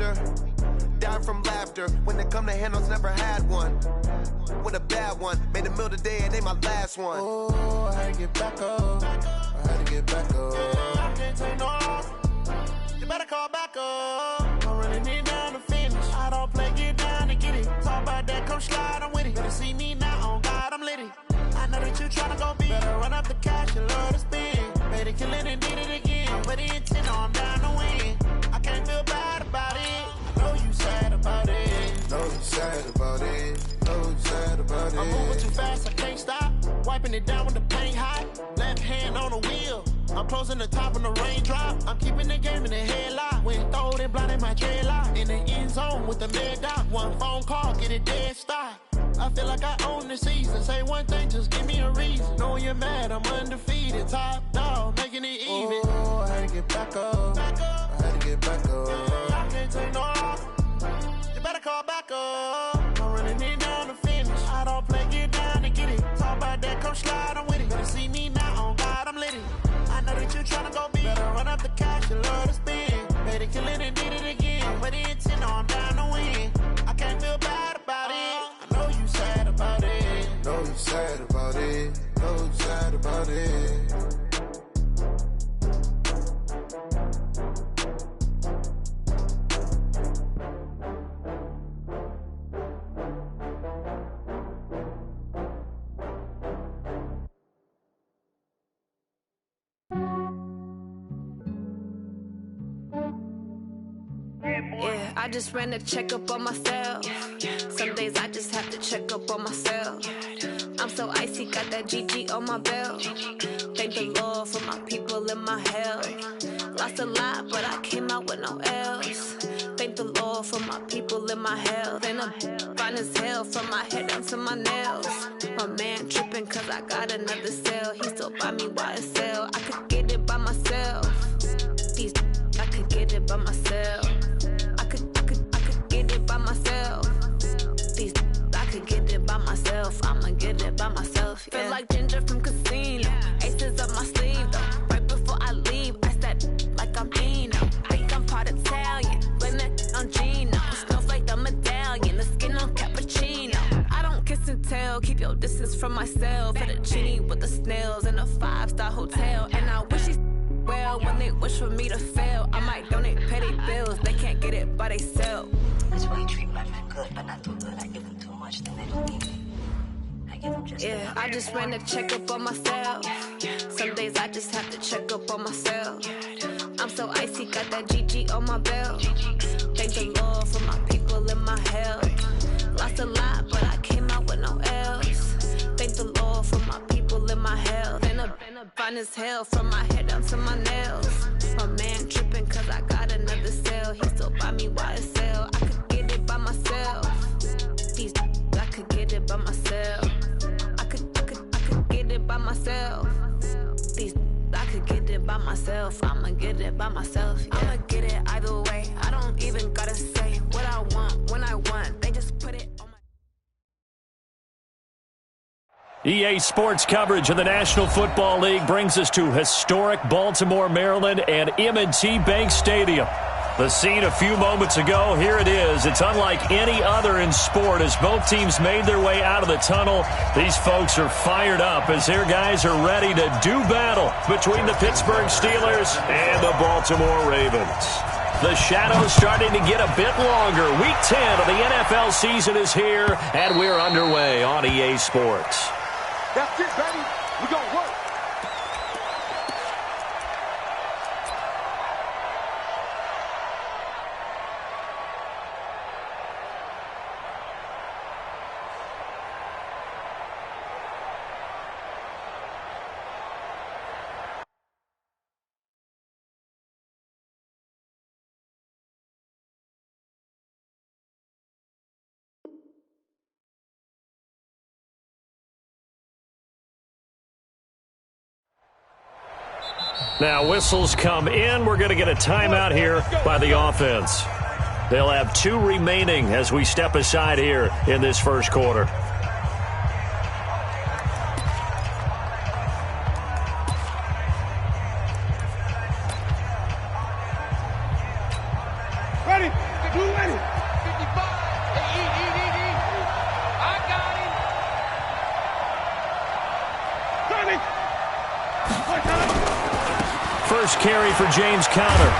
after. Dying from laughter. When it come to handles, never had one. With a bad one. Made a meal today and ain't my last one. Oh, I had to get back up. I had to get back up. I can't take no off. You better call back up. I'm running it down to finish. I don't play, get down to get it. Talk about that, come slide, I'm with it. Better see me now, on God, I'm litty. I know that you tryna go big. Better run up the cash, you love to spend. Made it, kill it, and did it again. With the intent, I'm down to win. I can't feel bad about it. I know you sad about it. Know you sad about it. Know you sad about it. I'm moving too fast, I can't stop. Wiping it down when the paint hot. Left hand on the wheel. I'm closing the top when the raindrop. I'm keeping the game in the headlock. When throwed and blinded my dreadlock. In the end zone with the mad dot. One phone call, get it dead stop. I feel like I own the season. Say one thing, just give me a reason. Knowing you're mad, I'm undefeated. Top dog, making it even. Oh, I had to get back up. I had to get back up. I can't take no off. You better call back up. I'm running it down to finish. I don't play, get down to get it. Talk about that, come slide, I'm with it. Better see me now, on God, I'm litty. I know that you tryna go big. Better run up the cash, you love to spend. Made it, kill it, and did it again. With the intent, I'm down to win. I can't feel bad about it. I know you sad about it. Know you sad about it. Know you sad about it. Yeah, I just ran a checkup on myself. Some days I just have to check up on myself. I'm so icy, got that GG on my belt. Thank the Lord for my people in my health. Lost a lot, but I came out with no L's. Thank the Lord for my people in my health. And I'm fine as hell from my head down to my nails. My man tripping cause I got another cell. He still buy me YSL. I could get it by myself. These I could get it by myself. I could get it by myself. These I could get it by myself. I'ma get it by myself. Yeah. Feel like Ginger from Casino. Aces up my sleeve though. Right before I leave, I step like I'm Dino. Think I'm part Italian. Blame that on Gino. Smells like the medallion. The skin on cappuccino. I don't kiss and tell. Keep your distance from myself. Fettuccine with the snails in a 5-star hotel. And I wish he's well when they wish for me to fail. I might donate petty bills. They can't get it by themselves. That's why you treat my men good, but not too good. I give them too much, then they don't need me. I give them just yeah, I just ran a checkup on myself. Some days I just have to check up on myself. I'm so icy, got that GG on my belt. Thank the Lord for my people in my health. Lost a lot, but I came out with no L's. Thank the Lord for my people in my health. And I'm fine as hell from my head down to my nails. My man tripping cause I got another cell. He still buy me YSL. I could get it by myself. These I could get it by myself. I could get it by myself. These I could get it by myself. I'ma get it by myself. Yeah. I'ma get it either way. I don't even gotta say what I want when I want. They just put it on my EA Sports coverage of the National Football League brings us to historic Baltimore, Maryland, and M&T Bank Stadium. The scene a few moments ago, here it is. It's unlike any other in sport as both teams made their way out of the tunnel. These folks are fired up as their guys are ready to do battle between the Pittsburgh Steelers and the Baltimore Ravens. The shadow's starting to get a bit longer. Week 10 of the NFL season is here, and we're underway on EA Sports. That's it, baby. We're going to work. Now whistles come in. We're going to get a timeout here by the offense. They'll have 2 remaining as we step aside here in this first quarter. Ready? First carry for James Conner.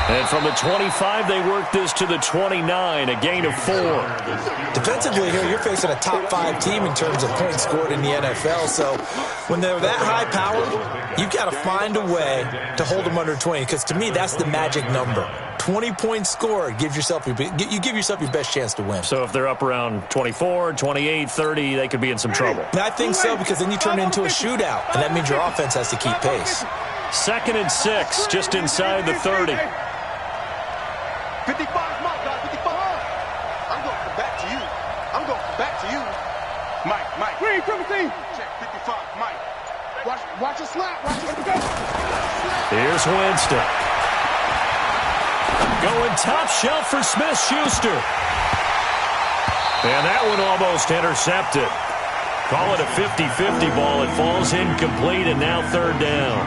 And from the 25, they work this to the 29, a gain of 4. Defensively here, you're facing a top 5 team in terms of points scored in the NFL. So when they're that high powered, you've got to find a way to hold them under 20. Because to me, that's the magic number. 20 points scored, you give yourself your best chance to win. So if they're up around 24, 28, 30, they could be in some trouble. I think so, because then you turn it into a shootout, and that means your offense has to keep pace. 2nd and 6, just inside the 30. 55 is my guy, 55. I'm going to come back to you. I'm going to come back to you. Mike. Green, 17. Check 55, Mike. Watch it slap. Watch it go. Here's Winston. Going top shelf for Smith-Schuster. And that one almost intercepted. Call it a 50-50 ball. It falls incomplete, and now 3rd down.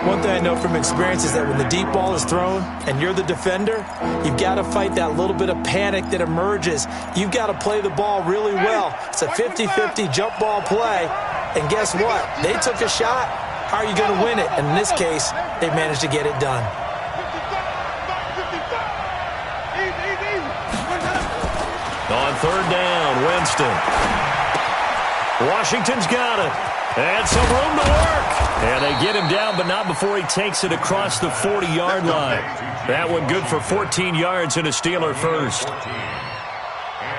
One thing I know from experience is that when the deep ball is thrown and you're the defender, you've got to fight that little bit of panic that emerges. You've got to play the ball really well. It's a 50-50 jump ball play. And guess what? They took a shot. How are you going to win it? And in this case, they managed to get it done. On 3rd down, Winston. Washington's got it. And some room to work. And they get him down, but not before he takes it across the 40-yard line. That one good for 14 yards and a Steeler first.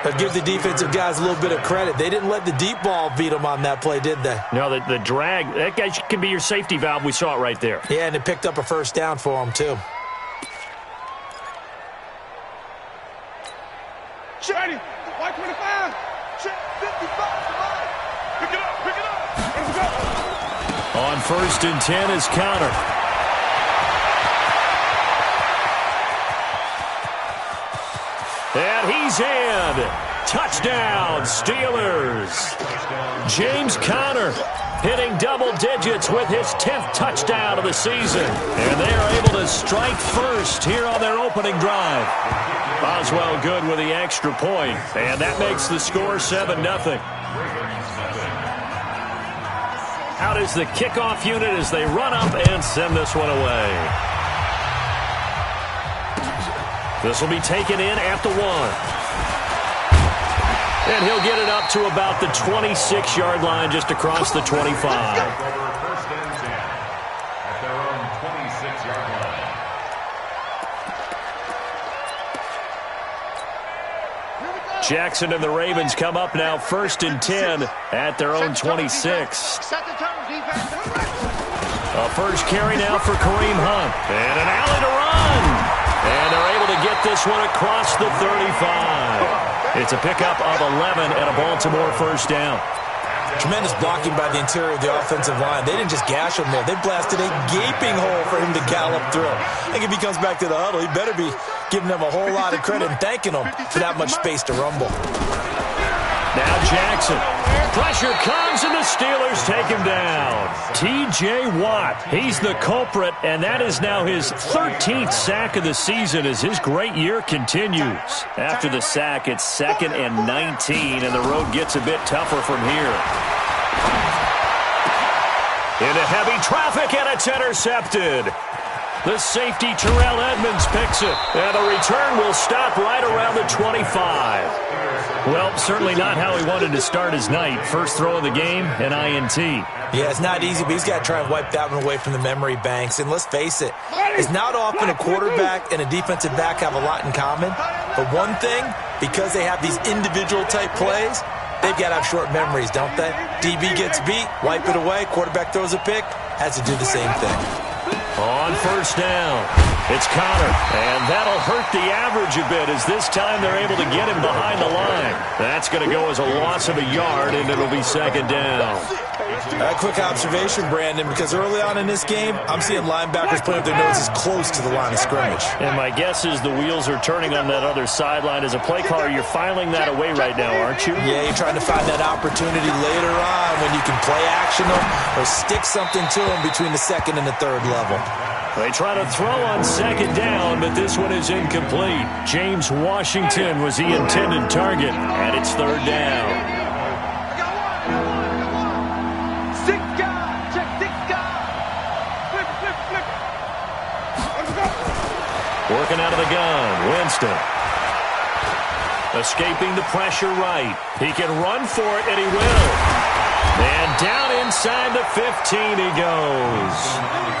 But give the defensive guys a little bit of credit. They didn't let the deep ball beat them on that play, did they? No, the drag, that guy can be your safety valve. We saw it right there. Yeah, and it picked up a first down for them, too. Ready. White 25. Check 55. Pick it up. Let's go. On 1st and 10 is Conner. And he's in. Touchdown, Steelers. James Conner hitting double digits with his 10th touchdown of the season. And they are able to strike first here on their opening drive. Boswell good with the extra point, and that makes the score 7-0. Out is the kickoff unit as they run up and send this one away. This will be taken in at the 1. And he'll get it up to about the 26-yard line just across the 25. Jackson and the Ravens come up now 1st and 10 at their own 26. A first carry now for Kareem Hunt. And an alley to run. And they're able to get this one across the 35. It's a pickup of 11 and a Baltimore first down. Tremendous blocking by the interior of the offensive line. They didn't just gash him there. They blasted a gaping hole for him to gallop through. I think if he comes back to the huddle, he better be giving them a whole lot of credit and thanking them for that much space to rumble. Now Jackson. Pressure comes, and the Steelers take him down. T.J. Watt, he's the culprit, and that is now his 13th sack of the season as his great year continues. After the sack, it's 2nd and 19, and the road gets a bit tougher from here. Into heavy traffic, and it's intercepted. The safety, Terrell Edmonds, picks it, and the return will stop right around the 25. Well, certainly not how he wanted to start his night. First throw of the game, an INT. Yeah, it's not easy, but he's got to try and wipe that one away from the memory banks. And let's face it, it's not often a quarterback and a defensive back have a lot in common. But one thing, because they have these individual type plays, they've got to have short memories, don't they? DB gets beat, wipe it away, quarterback throws a pick, has to do the same thing. On first down, it's Conner, and that'll hurt the average a bit as this time they're able to get him behind the line. That's going to go as a loss of a yard, and it'll be 2nd down. A quick observation, Brandon, because early on in this game, I'm seeing linebackers putting up their noses close to the line of scrimmage. And my guess is the wheels are turning on that other sideline. As a play caller, you're filing that away right now, aren't you? Yeah, you're trying to find that opportunity later on when you can play action them or stick something to them between the 2nd and the 3rd level. They try to throw on second down, but this one is incomplete. James Washington was the intended target, and it's third down. Working out of the gun, Winston. Escaping the pressure right. He can run for it, and he will. And down inside the 15 he goes.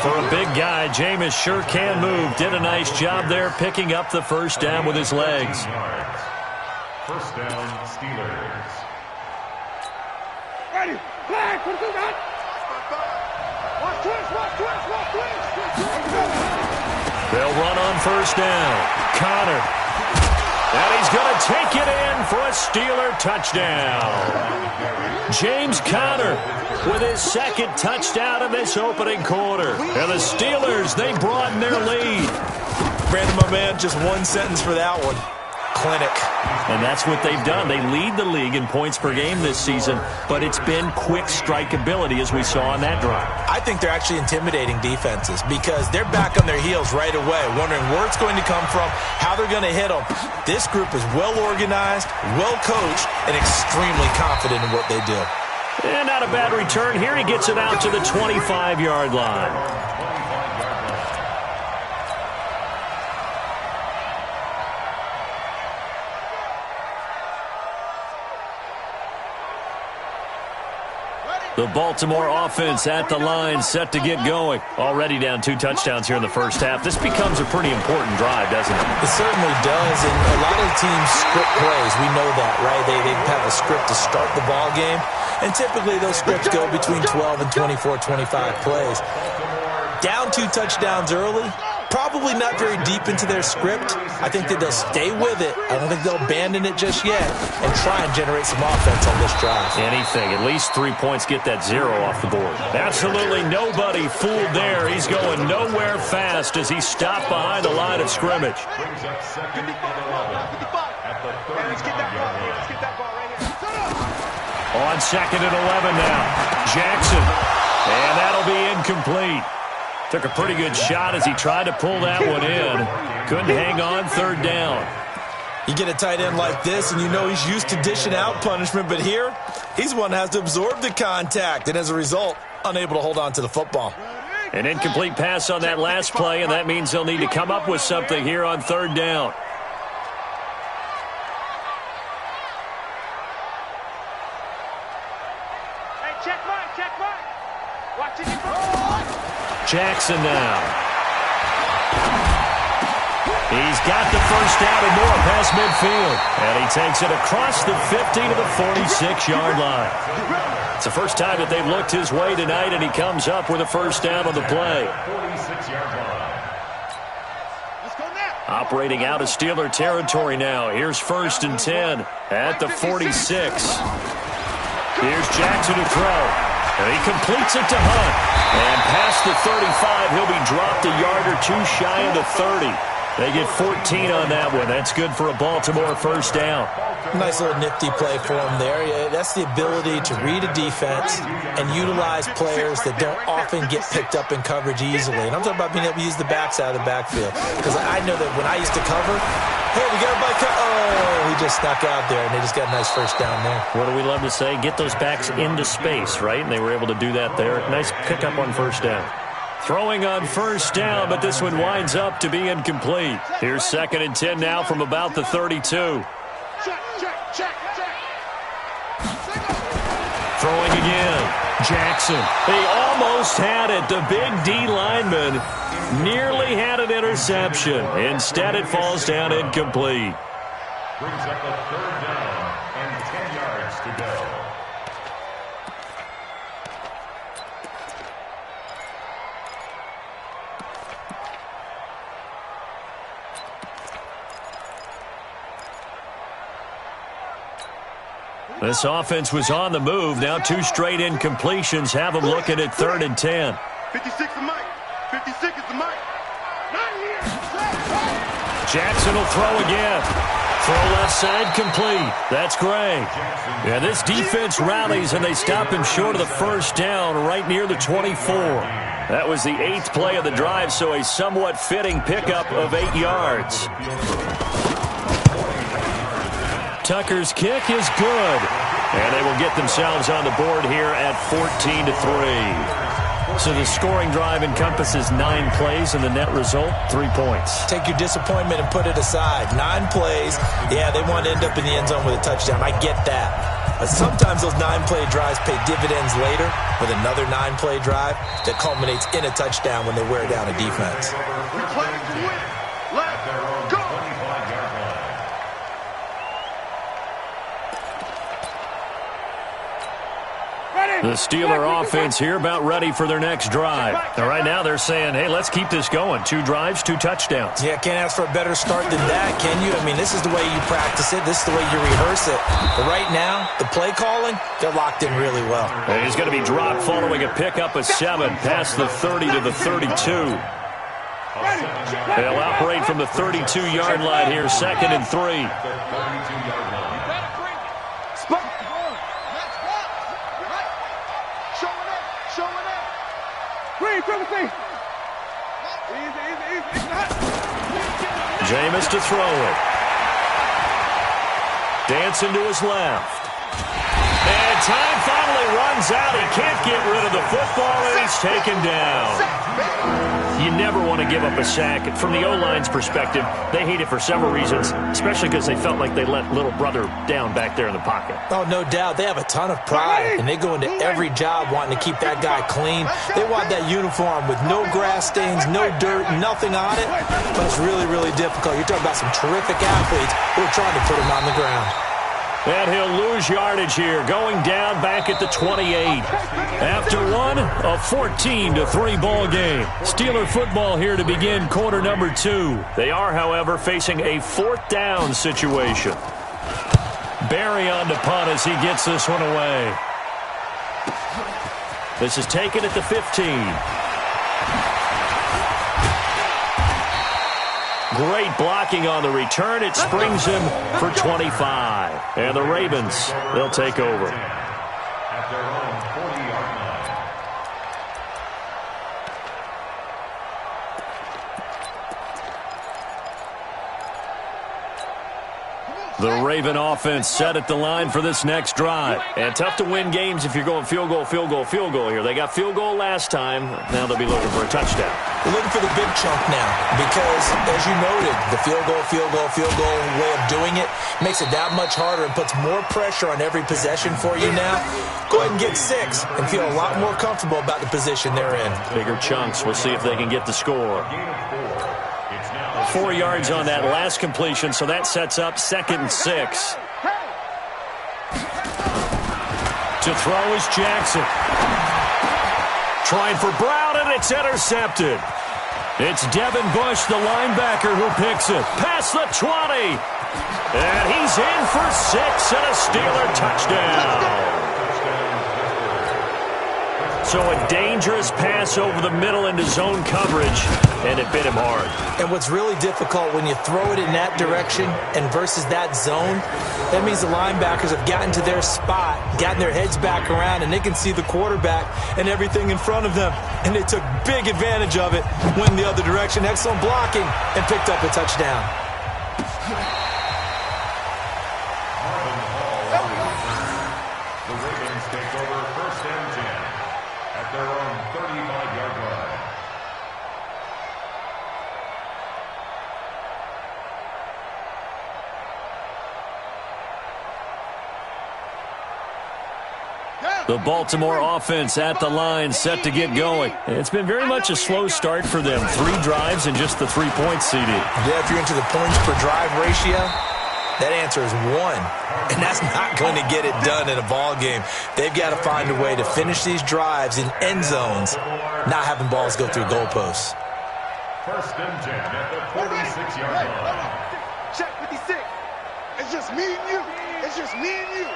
For a big guy, Jameis sure can move. Did a nice job there picking up the first down with his legs. First down, Steelers. Ready, flag, what do you got? Watch twist. They'll run on first down. Connor. And he's going to take it in for a Steeler touchdown. James Conner with his second touchdown in this opening quarter. And the Steelers, they broaden their lead. Brandon, my man, just one sentence for that one. Clinic. And that's what they've done. They lead the league in points per game this season, but it's been quick strikeability as we saw on that drive. I think they're actually intimidating defenses because they're back on their heels right away, wondering where it's going to come from, how they're going to hit them. This group is well organized, well coached, and extremely confident in what they do. And not a bad return here. He gets it out to the 25-yard line. The Baltimore offense at the line, set to get going. Already down 2 touchdowns here in the first half. This becomes a pretty important drive, doesn't it? It certainly does, and a lot of teams script plays. We know that, right? They have a script to start the ball game, and typically those scripts go between 12 and 24, 25 plays. Down 2 touchdowns early, probably not very deep into their script. I think that they'll stay with it. I don't think they'll abandon it just yet and try and generate some offense on this drive. Anything. At least 3 points, get that 0 off the board. Absolutely nobody fooled there. He's going nowhere fast as he stopped behind the line of scrimmage. Brings up second and 11 at the 35-yard line. Let's get that ball right here. On second and 11 now. Jackson. And that'll be incomplete. Took a pretty good shot as he tried to pull that one in. Couldn't hang on, third down. You get a tight end like this, and you know he's used to dishing out punishment, but here, he's one that has to absorb the contact, and as a result, unable to hold on to the football. An incomplete pass on that last play, and that means they'll need to come up with something here on third down. Hey, check mark. Watch it. Jackson now. He's got the first down and more past midfield. And he takes it across the 50 to the 46-yard line. It's the first time that they've looked his way tonight, and he comes up with a first down on the play. 46-yard line. Operating out of Steeler territory now. Here's first and 10 at the 46. Here's Jackson to throw. And he completes it to Hunt. And past the 35, he'll be dropped a yard or 2 shy of the 30. They get 14 on that one. That's good for a Baltimore first down. Nice little nifty play for him there. That's the ability to read a defense and utilize players that don't often get picked up in coverage easily. And I'm talking about being able to use the backs out of the backfield. Because I know that when I used to cover, hey, we got everybody oh, he just snuck out there, and they just got a nice first down there. What do we love to say? Get those backs into space, right? And they were able to do that there. Nice pickup on first down. Throwing on first down, but this one winds up to be incomplete. Here's second and 10 now from about the 32. Check. Throwing again. Jackson. He almost had it. The big D lineman nearly had an interception. Instead, it falls down incomplete. Brings up a third down and 10 yards to go. This offense was on the move. Now 2 straight incompletions have them looking at third and 10. 56 is Mike. 56 is the Mike. Not here. Jackson will throw again. Throw left side complete. That's Gray. Yeah, this defense rallies, and they stop him short of the first down right near the 24. That was the 8th play of the drive, so a somewhat fitting pickup of 8 yards. Tucker's kick is good, and they will get themselves on the board here at 14-3. So the scoring drive encompasses 9 plays, and the net result, 3 points. Take your disappointment and put it aside. 9 plays. Yeah, they want to end up in the end zone with a touchdown. I get that. But sometimes those 9-play drives pay dividends later with another 9-play drive that culminates in a touchdown when they wear down a defense. The Steeler offense here about ready for their next drive. And right now they're saying, hey, let's keep this going. 2 drives, 2 touchdowns. Yeah, can't ask for a better start than that, can you? I mean, this is the way you practice it. This is the way you rehearse it. But right now, the play calling, they're locked in really well. And he's going to be dropped following a pickup of 7 past the 30 to the 32. They'll operate from the 32-yard line here, 2nd and 3. Jameis to throw it. Dancing to his left. And time finally runs out. He can't get rid of the football, and he's taken down. You never want to give up a sack. From the O-line's perspective, they hate it for several reasons, especially because they felt like they let little brother down back there in the pocket. Oh, no doubt. They have a ton of pride, and they go into every job wanting to keep that guy clean. They want that uniform with no grass stains, no dirt, nothing on it. But it's really, really difficult. You're talking about some terrific athletes who are trying to put him on the ground. And he'll lose yardage here, going down back at the 28. After one, a 14-3 ball game. Steeler football here to begin quarter number 2. They are, however, facing a 4th down situation. Barry on the punt as he gets this one away. This is taken at the 15. Great blocking on the return. It springs him for 25. And the Ravens, they'll take over. At their own 40-yard line. The Raven offense set at the line for this next drive. And tough to win games if you're going field goal, field goal, field goal here. They got field goal last time. Now they'll be looking for a touchdown. They're looking for the big chunk now because, as you noted, the field goal way of doing it makes it that much harder and puts more pressure on every possession for you now. Go ahead and get 6 and feel a lot more comfortable about the position they're in. Bigger chunks. We'll see if they can get the score. 4 yards on that last completion, so that sets up 2nd and 6. To throw is Jackson. Trying for Brown, and it's intercepted. It's Devin Bush, the linebacker, who picks it. Past the 20. And he's in for 6 and a Steeler touchdown. So a dangerous pass over the middle into zone coverage, and it bit him hard. And what's really difficult when you throw it in that direction and versus that zone, that means the linebackers have gotten to their spot, gotten their heads back around, and they can see the quarterback and everything in front of them. And they took big advantage of it, went the other direction, excellent blocking, and picked up a touchdown. The Ravens take over 1st and 10 at their own 35-yard line. The Baltimore offense at the line, set to get going. It's been very much a slow start for them. 3 drives and just the 3 points, CD. Yeah, if you're into the points per drive ratio, that answer is 1. And that's not going to get it done in a ball game. They've got to find a way to finish these drives in end zones, not having balls go through goalposts. 1st and 10 at the 46-yard line. Check 56. It's just me and you. It's just me and you.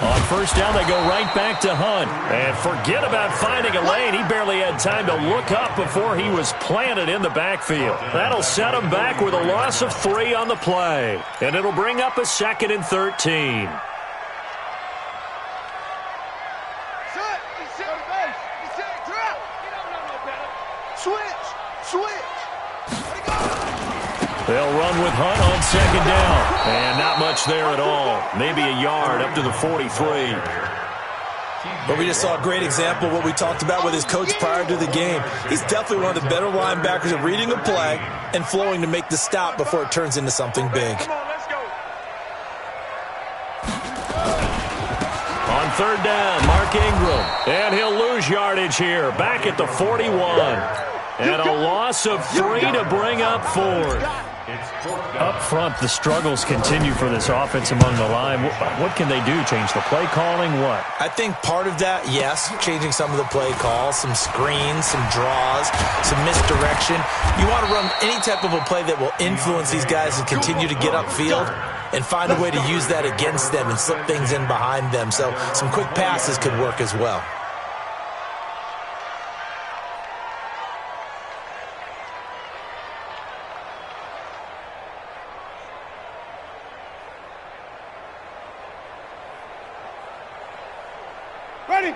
On 1st down, they go right back to Hunt. And forget about finding a lane. He barely had time to look up before he was planted in the backfield. That'll set him back with a loss of 3 on the play. And it'll bring up a 2nd and 13. They'll run with Hunt on second down. And not much there at all. Maybe a yard up to the 43. But we just saw a great example of what we talked about with his coach prior to the game. He's definitely one of the better linebackers at reading a play and flowing to make the stop before it turns into something big. On third down, Mark Ingram. And he'll lose yardage here. Back at the 41. And a loss of 3 to bring up 4. Up front, the struggles continue for this offense among the line. What can they do? Change the play calling? What? I think part of that, yes, changing some of the play calls, some screens, some draws, some misdirection. You want to run any type of a play that will influence these guys and continue to get upfield and find a way to use that against them and slip things in behind them. So some quick passes could work as well.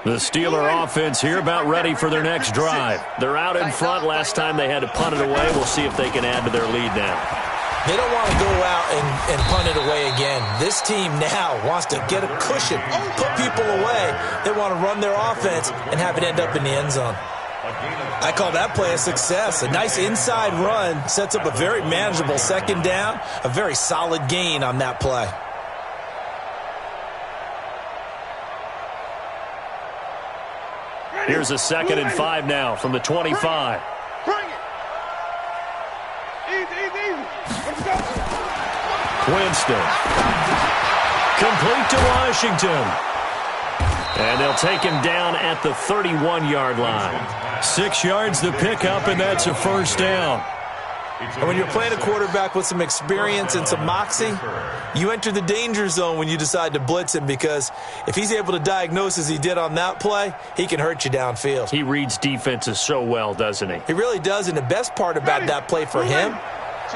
The Steeler offense here about ready for their next drive. They're out in front. Last time they had to punt it away. We'll see if they can add to their lead now. They don't want to go out and punt it away again. This team now wants to get a cushion, put people away. They want to run their offense and have it end up in the end zone. I call that play a success. A nice inside run sets up a very manageable second down, a very solid gain on that play. Here's a 2nd and 5 now from the 25. Bring it. Easy. Let's go. Winston. Complete to Washington. And they'll take him down at the 31-yard line. 6 yards to pick up, and that's a first down. And when you're playing a quarterback with some experience and some moxie, you enter the danger zone when you decide to blitz him, because if he's able to diagnose as he did on that play, he can hurt you downfield. He reads defenses so well, doesn't he? He really does, and the best part about that play for him,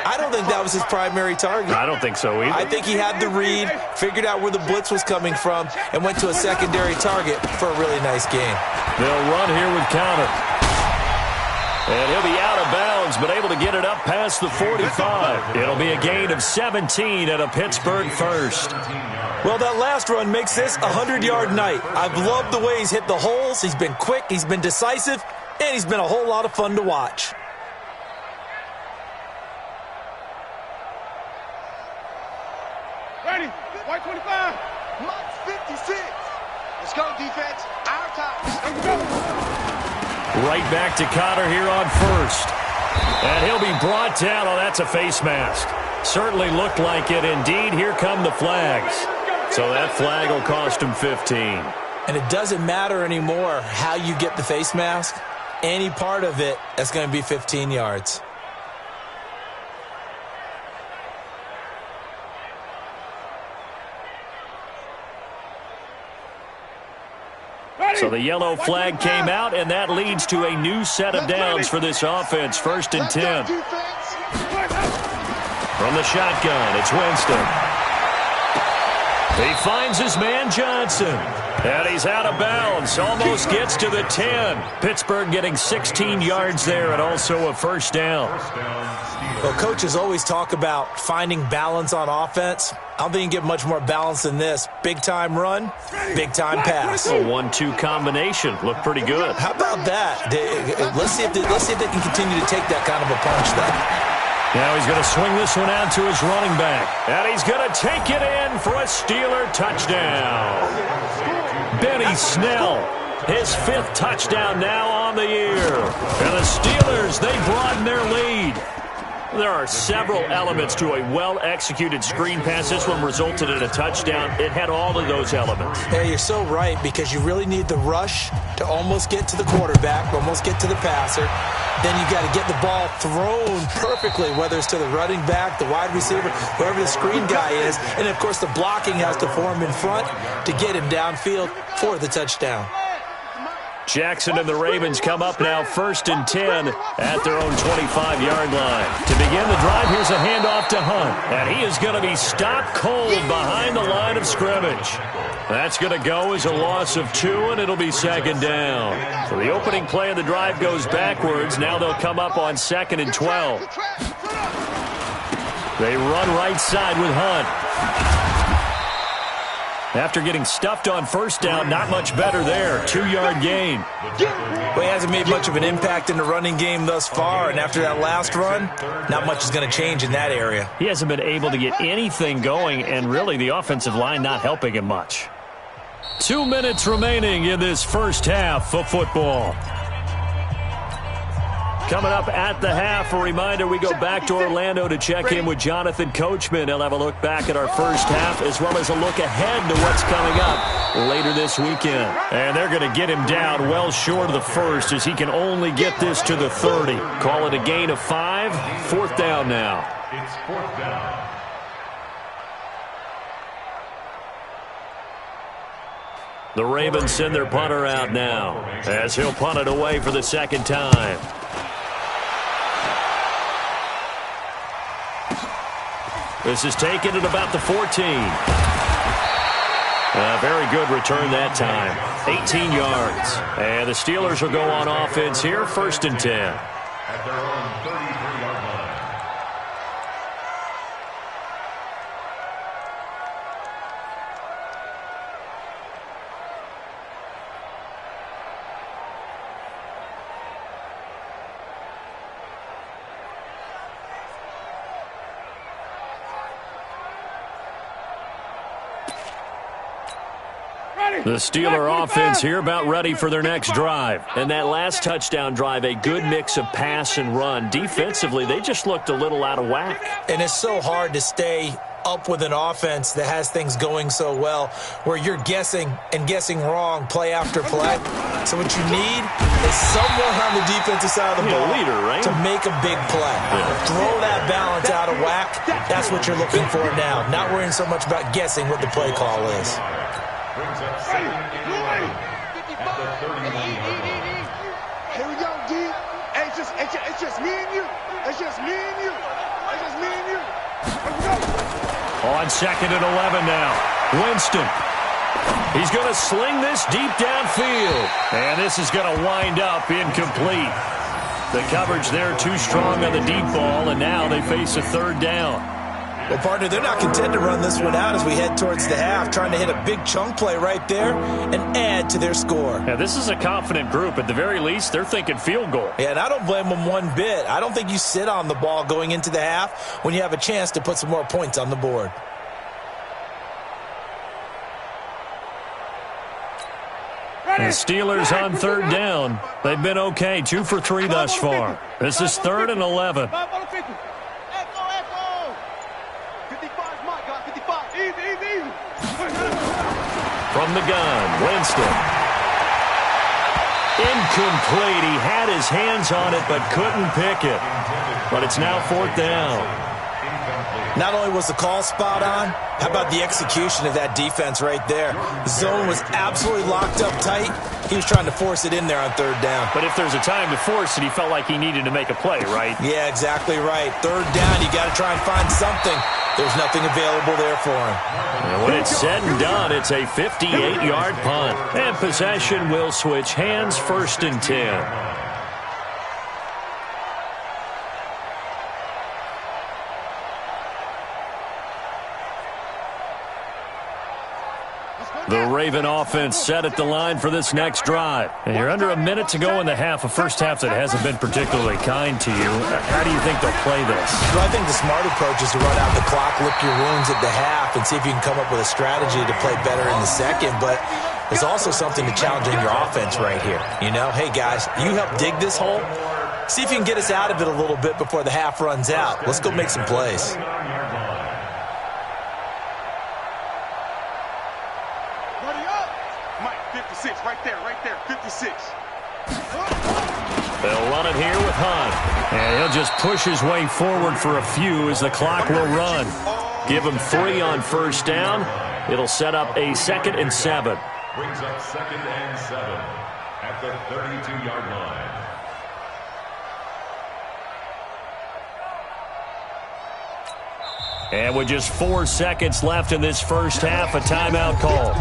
I don't think that was his primary target. I don't think so either. I think he had the read, figured out where the blitz was coming from, and went to a secondary target for a really nice gain. They'll run here with counter. And he'll be out of bounds, but able to get it up past the 45. It'll be a gain of 17 at a Pittsburgh first. Well, that last run makes this a 100-yard night. I've loved the way he's hit the holes. He's been quick, he's been decisive, and he's been a whole lot of fun to watch. Ready. White 25. Max 56. Let's go, defense. Our time. Let's go. Right back to Cotter here on first. And he'll be brought down. Oh, that's a face mask. Certainly looked like it. Indeed, here come the flags. So that flag will cost him 15. And it doesn't matter anymore how you get the face mask. Any part of it, that's going to be 15 yards. So the yellow flag came out, and that leads to a new set of downs for this offense. 1st and 10. From the shotgun, it's Winston. He finds his man Johnson. And he's out of bounds. Almost gets to the 10. Pittsburgh getting 16 yards there and also a first down. Well, coaches always talk about finding balance on offense. I don't think you can get much more balance than this. Big-time run, big-time pass. A 1-2 combination. Looked pretty good. How about that? Let's see if they can continue to take that kind of a punch, though. Now he's going to swing this one out to his running back. And he's going to take it in for a Steeler touchdown. Benny Snell, his 5th touchdown now on the year. And the Steelers, they broaden their lead. There are several elements to a well-executed screen pass. This one resulted in a touchdown. It had all of those elements. Yeah, you're so right, because you really need the rush to almost get to the quarterback, almost get to the passer. Then you got to get the ball thrown perfectly, whether it's to the running back, the wide receiver, whoever the screen guy is. And, of course, the blocking has to form in front to get him downfield for the touchdown. Jackson and the Ravens come up now 1st and 10 at their own 25-yard line. To begin the drive, here's a handoff to Hunt. And he is going to be stopped cold behind the line of scrimmage. That's going to go as a loss of 2, and it'll be 2nd down. So the opening play of the drive goes backwards. Now they'll come up on 2nd and 12. They run right side with Hunt. After getting stuffed on first down, not much better there. 2-yard gain. Well, he hasn't made much of an impact in the running game thus far, and after that last run, not much is going to change in that area. He hasn't been able to get anything going, and really the offensive line not helping him much. 2 minutes remaining in this first half of football. Coming up at the half, a reminder, we go back to Orlando to check in with Jonathan Coachman. He'll have a look back at our first half as well as a look ahead to what's coming up later this weekend. And they're going to get him down well short of the first as he can only get this to the 30. Call it a gain of 5. 4th down now. It's 4th down. The Ravens send their punter out now as he'll punt it away for the second time. This is taken at about the 14. Very good return that time. 18 yards. And the Steelers will go on offense here, 1st and 10. At their own 33-yard line. The Steeler offense here about ready for their next drive. And that last touchdown drive, a good mix of pass and run. Defensively, they just looked a little out of whack. And it's so hard to stay up with an offense that has things going so well where you're guessing and guessing wrong play after play. So what you need is someone on the defensive side of the ball leader, right? to make a big play. Yeah. Throw that balance out of whack. That's what you're looking for now. Not worrying so much about guessing what the play call is. Brings up 2nd and 11 at the 31-yard line. Here we go, D. Hey, it's just me and you. It's just me and you. It's just me and you. Here we go. On 2nd and 11 now. Winston. He's going to sling this deep downfield. And this is going to wind up incomplete. The coverage there too strong on the deep ball, and now they face a 3rd down. Well, partner, they're not content to run this one out as we head towards the half, trying to hit a big chunk play right there and add to their score. Yeah, this is a confident group. At the very least, they're thinking field goal. Yeah, and I don't blame them one bit. I don't think you sit on the ball going into the half when you have a chance to put some more points on the board. The Steelers on 3rd down. They've been okay, 2 for 3 thus far. This is 3rd and 11. From the gun, Winston. Incomplete. He had his hands on it but couldn't pick it. But it's now 4th down. Not only was the call spot on, how about the execution of that defense right there? The zone was absolutely locked up tight. He was trying to force it in there on 3rd down. But if there's a time to force it, he felt like he needed to make a play, right? Yeah, exactly right. 3rd down, you got to try and find something. There's nothing available there for him. And when it's said and done, it's a 58-yard punt. And possession will switch hands, 1st and 10. The Raven offense set at the line for this next drive. And you're under a minute to go in the half, a first half that hasn't been particularly kind to you. How do you think they'll play this? Well, I think the smart approach is to run out the clock, lick your wounds at the half, and see if you can come up with a strategy to play better in the second. But there's also something to challenge in your offense right here. You know, hey, guys, you help dig this hole. See if you can get us out of it a little bit before the half runs out. Let's go make some plays. Right there, 56. They'll run it here with Hunt. And he'll just push his way forward for a few as the clock will run. Give him 3 on 1st down. It'll set up a 2nd and 7. Brings up 2nd and 7 at the 32-yard line. And with just 4 seconds left in this first half, a timeout call.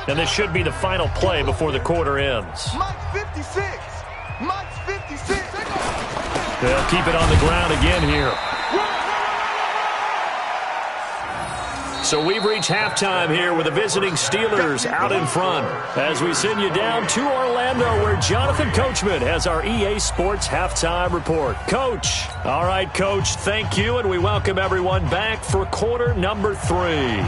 And this should be the final play before the quarter ends. Mike 56. Mike 56. They'll keep it on the ground again here. So we've reached halftime here with the visiting Steelers out in front as we send you down to Orlando where Jonathan Coachman has our EA Sports halftime report. Coach. All right, Coach, thank you, and we welcome everyone back for quarter number 3.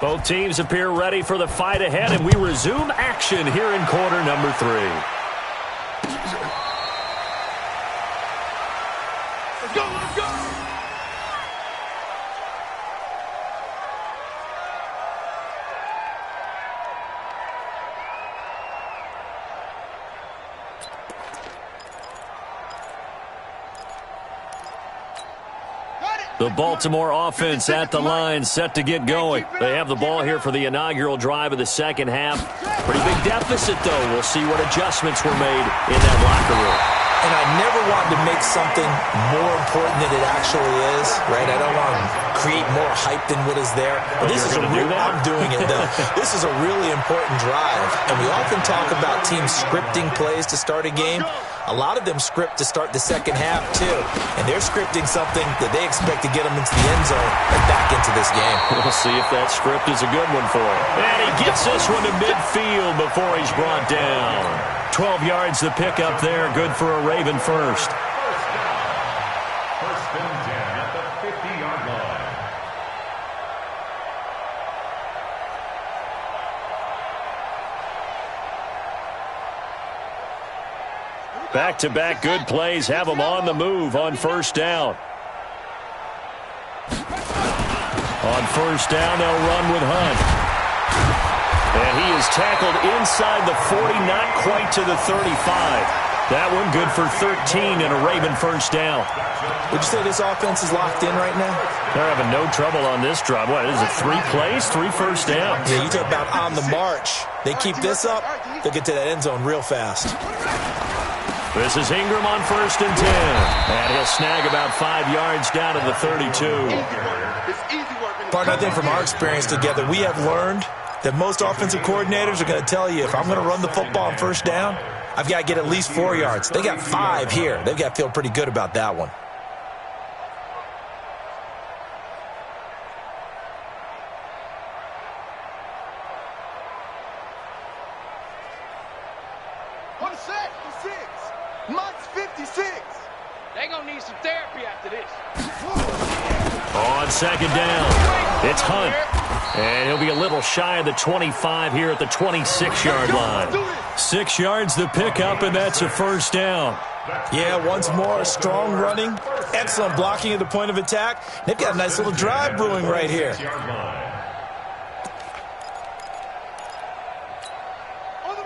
Both teams appear ready for the fight ahead, and we resume action here in quarter number 3. Let's go, let's go! The Baltimore offense at the line, set to get going. They have the ball here for the inaugural drive of the second half. Pretty big deficit, though. We'll see what adjustments were made in that locker room. And I never wanted to make something more important than it actually is, right? I don't want to create more hype than what is there. But this is I'm doing it, though. This is a really important drive. And we often talk about teams scripting plays to start a game. A lot of them script to start the second half, too. And they're scripting something that they expect to get them into the end zone and back into this game. We'll see if that script is a good one for him. And he gets this one to midfield before he's brought down. 12 yards the pickup there. Good for a Raven first. First and 10 at the 50-yard line. Back-to-back good plays have them on the move on first down. On first down, they'll run with Hunt. And he is tackled inside the 40, not quite to the 35. That one good for 13 and a Raven first down. Would you say this offense is locked in right now? They're having no trouble on this drive. What, is it 3 plays, 3 first downs? Yeah, you talk about on the march. They keep this up, they'll get to that end zone real fast. This is Ingram on first and 10. And he'll snag about 5 yards down to the 32. Part of that from our experience together, we have learned that most offensive coordinators are going to tell you, if I'm going to run the football on first down, I've got to get at least 4 yards. They got 5 here. They've got to feel pretty good about that one. Months 56. They're going to need some therapy after this. On second down, it's Hunt. And he'll be a little shy of the 25 here at the 26-yard line. 6 yards the pickup, and that's a first down. Yeah, once more, strong running, excellent blocking at the point of attack. They've got a nice little drive brewing right here.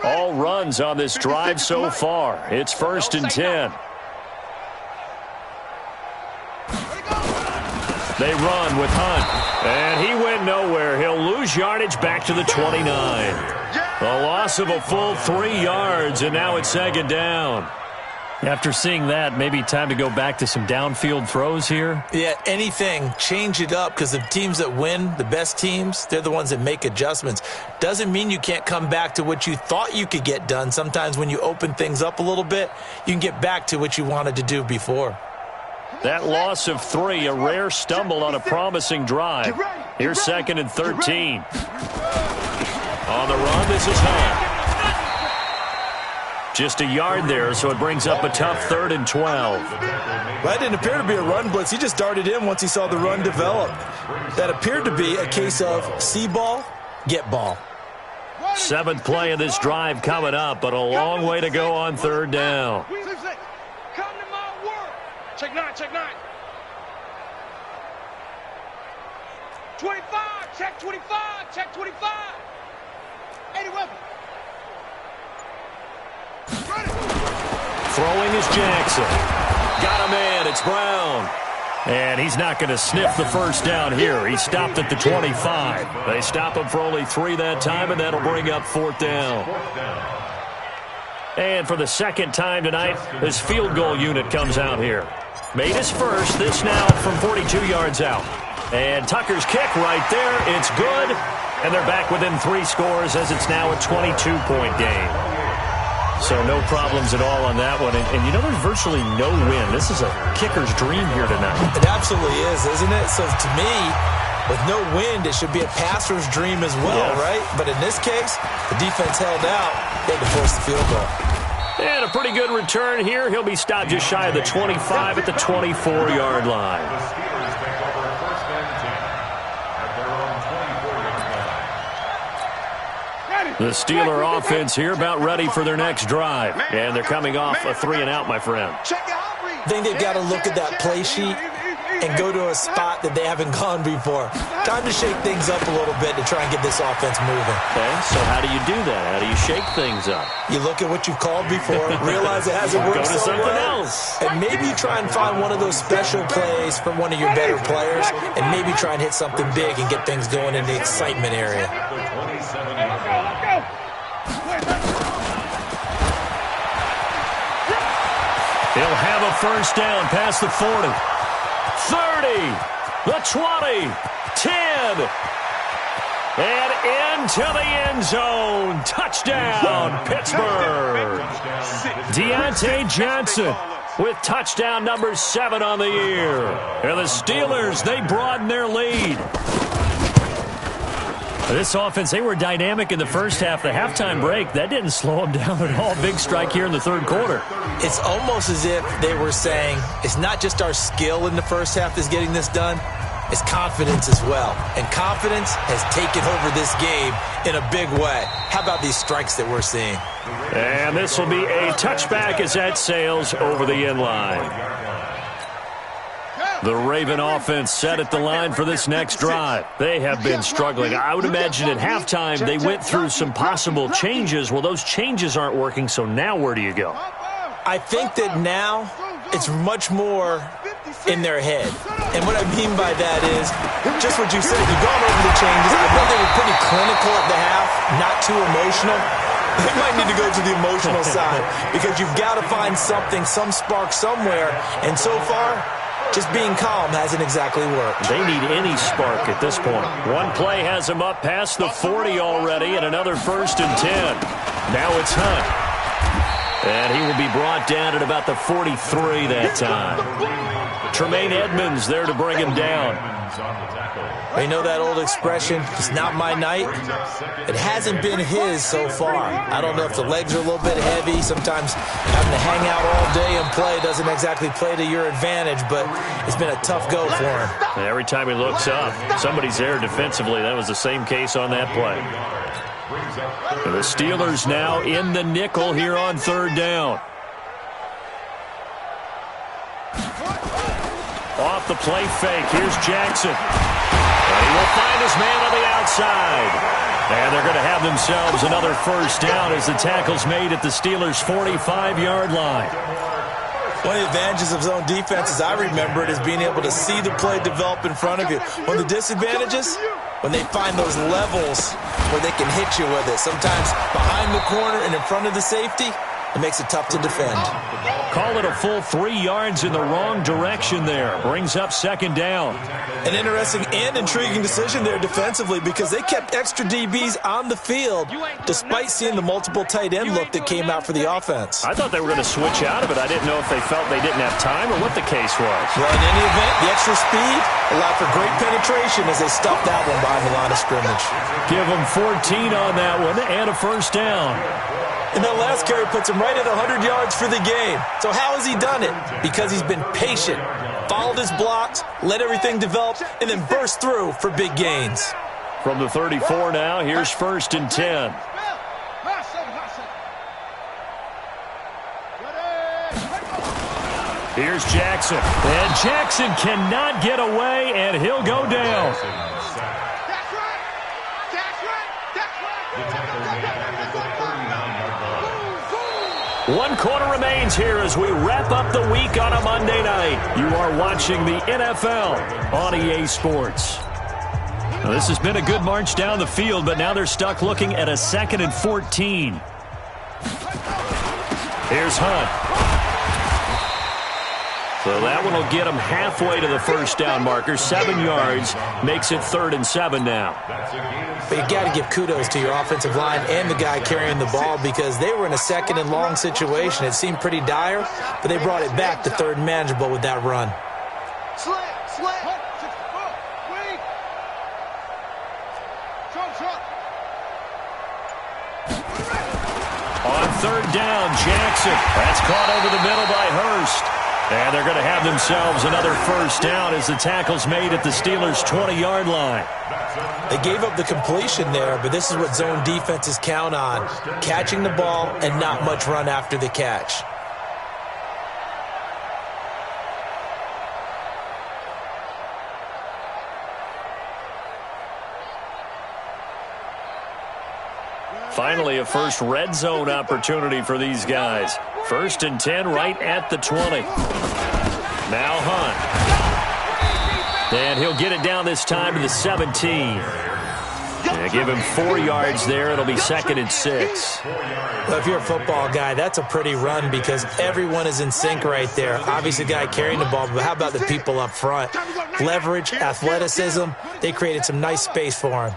All runs on this drive so far. It's first and 10. They run with Hunt, and he went nowhere. He'll lose yardage back to the 29. A loss of a full 3 yards, and now it's second down. After seeing that, maybe time to go back to some downfield throws here. Yeah, anything. Change it up, because the teams that win, the best teams, they're the ones that make adjustments. Doesn't mean you can't come back to what you thought you could get done. Sometimes when you open things up a little bit, you can get back to what you wanted to do before. That loss of 3, a rare stumble on a promising drive. Here's second and 13. On the run, this is Hunt. Just a yard there, so it brings up a tough 3rd and 12. Well, it didn't appear to be a run blitz. He just darted in once he saw the run develop. That appeared to be a case of see ball, get ball. 7th play of this drive coming up, but a long way to go on 3rd down. Come to my world. Check 9, check 9. 25, check 25, check 25. 80 weapon. Throwing is Jackson. Got a man. It's Brown. And he's not going to sniff the first down here. He stopped at the 25. They stop him for only 3 that time, and that'll bring up 4th down. And for the second time tonight, this field goal unit comes out here. Made his first, this now from 42 yards out. And Tucker's kick right there, it's good. And they're back within 3 scores as it's now a 22-point game. So no problems at all on that one. And you know, there's virtually no win. This is a kicker's dream here tonight. It absolutely is, isn't it? So to me, with no wind, it should be a passer's dream as well, right? But in this case, the defense held out. They had to force the field goal. And a pretty good return here. He'll be stopped just shy of the 25 at the 24-yard line. The Steeler offense here about ready for their next drive. And they're coming off a 3-and-out, my friend. I think they've got to look at that play sheet and go to a spot that they haven't gone before. Time to shake things up a little bit to try and get this offense moving. Okay, so how do you do that? How do you shake things up? You look at what you've called before, realize it hasn't worked so well. Go to something else. And maybe you try and find one of those special plays from one of your better players, and maybe try and hit something big and get things going in the excitement area. He'll have a first down past the 40. 30, the 20, 10, and into the end zone. Touchdown, Pittsburgh. Deontay Johnson with touchdown number 7 on the year. And the Steelers, they broaden their lead. This offense, they were dynamic in the first half. The halftime break, that didn't slow them down at all. Big strike here in the third quarter. It's almost as if they were saying, it's not just our skill in the first half that's getting this done, it's confidence as well. And confidence has taken over this game in a big way. How about these strikes that we're seeing? And this will be a touchback as that sails over the end line. The Raven offense set at the line for this next drive. They have been struggling. I would imagine at halftime they went through some possible changes. Well, those changes aren't working, so now where do you go? I think that now it's much more in their head. And what I mean by that is just what you said. You've gone over the changes. I know they were pretty clinical at the half, not too emotional. They might need to go to the emotional side because you've got to find something, some spark somewhere. And so far, just being calm hasn't exactly worked. They need any spark at this point. One play has them up past the 40 already, and another 1st and 10. Now it's Hunt. And he will be brought down at about the 43 that time. Tremaine Edmonds there to bring him down. You know that old expression, it's not my night? It hasn't been his so far. I don't know if the legs are a little bit heavy. Sometimes having to hang out all day and play doesn't exactly play to your advantage, but it's been a tough go for him. And every time he looks up, somebody's there defensively. That was the same case on that play. And the Steelers now in the nickel here on 3rd down. Off the play fake, here's Jackson. And he will find his man on the outside. And they're going to have themselves another 1st down as the tackle's made at the Steelers' 45-yard line. One of the advantages of zone defense, as I remember it, is being able to see the play develop in front of you. One of the disadvantages, when they find those levels where they can hit you with it. Sometimes behind the corner and in front of the safety, it makes it tough to defend. Call it a full 3 yards in the wrong direction there. Brings up 2nd down. An interesting and intriguing decision there defensively because they kept extra DBs on the field despite seeing the multiple tight end look that came out for the offense. I thought they were going to switch out of it. I didn't know if they felt they didn't have time or what the case was. Well, in any event, the extra speed allowed for great penetration as they stuffed that one behind the line of scrimmage. Give them 14 on that one and a 1st down. And that last carry puts him right at 100 yards for the game. So how has he done it? Because he's been patient, followed his blocks, let everything develop, and then burst through for big gains. From the 34 now, here's 1st and 10. Here's Jackson. And Jackson cannot get away, and he'll go down. 1 quarter remains here as we wrap up the week on a Monday night. You are watching the NFL on EA Sports. Now, this has been a good march down the field, but now they're stuck looking at a 2nd and 14. Here's Hunt. So that one will get him halfway to the first down marker. 7 yards makes it 3rd and 7 now. But you got to give kudos to your offensive line and the guy carrying the ball because they were in a 2nd and long situation. It seemed pretty dire, but they brought it back to 3rd and manageable with that run. On 3rd down, Jackson. That's caught over the middle by Hurst. And they're going to have themselves another first down as the tackle's made at the Steelers' 20-yard line. They gave up the completion there, but this is what zone defenses count on, catching the ball and not much run after the catch. Finally, a first red zone opportunity for these guys. 1st and 10 right at the 20. Now Hunt. And he'll get it down this time to the 17. And give him 4 yards there. It'll be 2nd and 6. Well, if you're a football guy, that's a pretty run because everyone is in sync right there. Obviously, the guy carrying the ball, but how about the people up front? Leverage, athleticism. They created some nice space for him.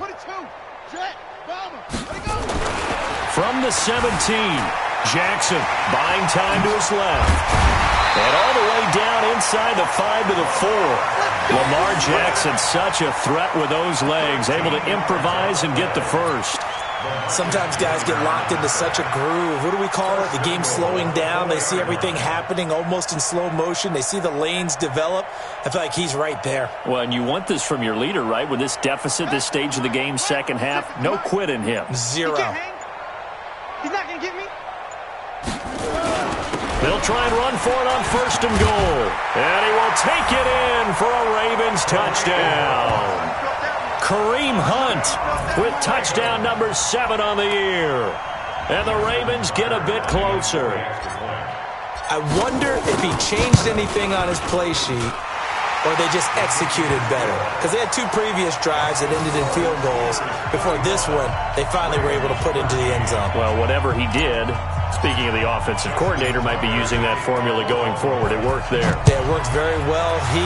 From the 17, Jackson buying time to his left. And all the way down inside the 5 to the 4. Lamar Jackson, such a threat with those legs, able to improvise and get the first. Sometimes guys get locked into such a groove. What do we call it? The game slowing down. They see everything happening almost in slow motion. They see the lanes develop. I feel like he's right there. Well, and you want this from your leader, right? With this deficit, this stage of the game, second half, no quit in him. 0. He's not going to get me. They'll try and run for it on 1st and goal. And he will take it in for a Ravens touchdown. Kareem Hunt with touchdown number 7 on the year. And the Ravens get a bit closer. I wonder if he changed anything on his play sheet or they just executed better. Because they had 2 previous drives that ended in field goals. Before this one, they finally were able to put into the end zone. Well, whatever he did, speaking of the offensive coordinator, might be using that formula going forward. It worked there. Yeah, it worked very well. He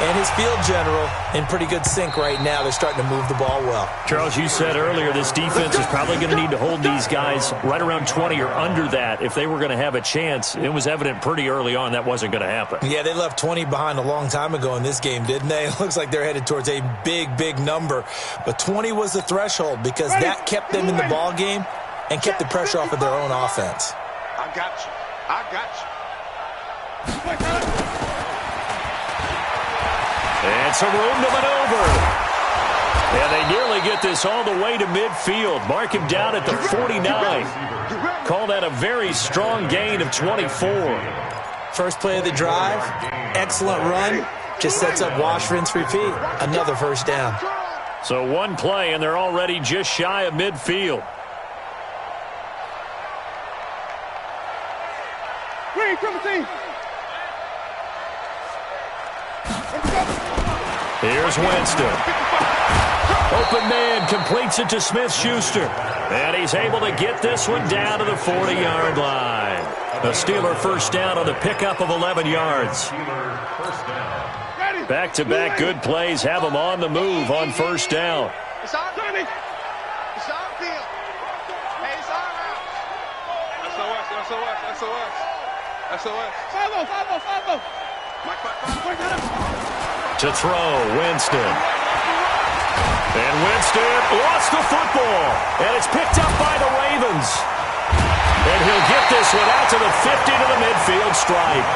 and his field general in pretty good sync right now. They're starting to move the ball well. Charles, you said earlier this defense is probably going to need to hold these guys right around 20 or under that if they were going to have a chance. It was evident pretty early on that wasn't going to happen. Yeah, they left 20 behind a long time ago in this game, didn't they? It looks like they're headed towards a big, big number. But 20 was the threshold because that kept them in the ball game and kept the pressure off of their own offense. I got you. I got you. And some room to maneuver. And they nearly get this all the way to midfield. Mark him down at the 49. Call that a very strong gain of 24. First play of the drive, excellent run. Just sets up wash, rinse, repeat. Another first down. So 1 play, and they're already just shy of midfield. Here's Winston. Open man completes it to Smith-Schuster. And he's able to get this one down to the 40-yard line. A Steeler first down on the pickup of 11 yards. Back-to-back good plays have them on the move on first down. It's on field. It's on field. Hey, it's on route. SOS. Follow. To throw, Winston. And Winston lost the football. And it's picked up by the Ravens. And he'll get this one out to the 50 to the midfield stripe.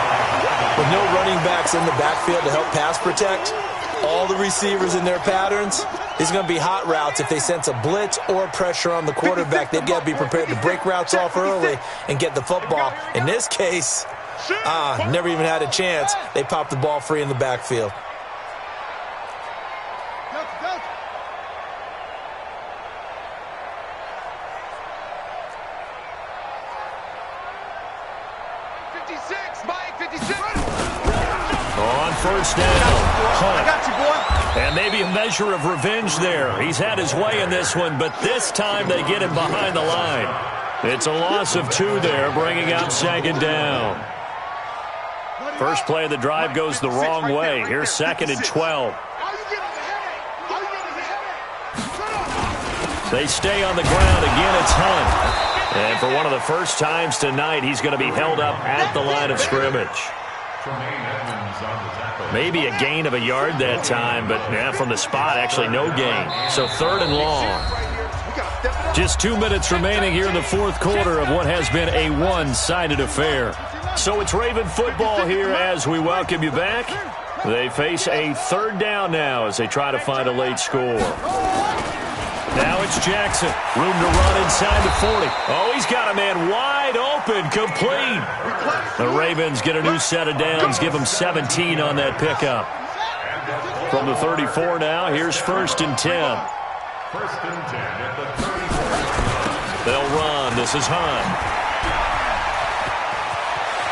With no running backs in the backfield to help pass protect, all the receivers in their patterns, these are going to be hot routes. If they sense a blitz or pressure on the quarterback, they've got to be prepared to break routes off early and get the football. In this case, never even had a chance. They popped the ball free in the backfield. first down. I got you, boy. And maybe a measure of revenge there. He's had his way in this one, but this time they get him behind the line. It's a loss of 2 there, bringing up second down. First play of the drive goes the wrong way. Here's 2nd and 12. They stay on the ground. Again, it's Hunt. And for one of the first times tonight, he's going to be held up at the line of scrimmage. Maybe a gain of a yard that time, but from the spot, actually no gain. So 3rd and long. Just 2 minutes remaining here in the fourth quarter of what has been a one-sided affair. So it's Raven football here as we welcome you back. They face a 3rd down now as they try to find a late score. Now it's Jackson. Room to run inside the 40. Oh, he's got a man wide open, complete. The Ravens get a new set of downs, give them 17 on that pickup. From the 34 now, here's 1st and 10. 1st and 10 at the 34. They'll run. This is Hunt.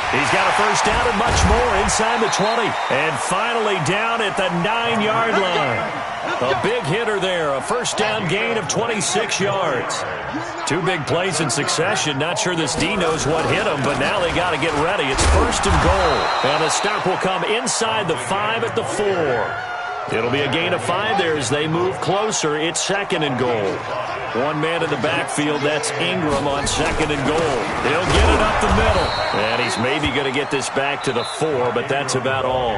He's got a first down and much more inside the 20. And finally down at the 9-yard line. A big hitter there. A first down gain of 26 yards. 2 big plays in succession. Not sure this D knows what hit him, but now they got to get ready. It's 1st and goal. And the stop will come inside the 5 at the 4. It'll be a gain of 5 there as they move closer. It's 2nd and goal. 1 man in the backfield. That's Ingram on 2nd and goal. He'll get it up the middle. And he's maybe going to get this back to the 4, but that's about all.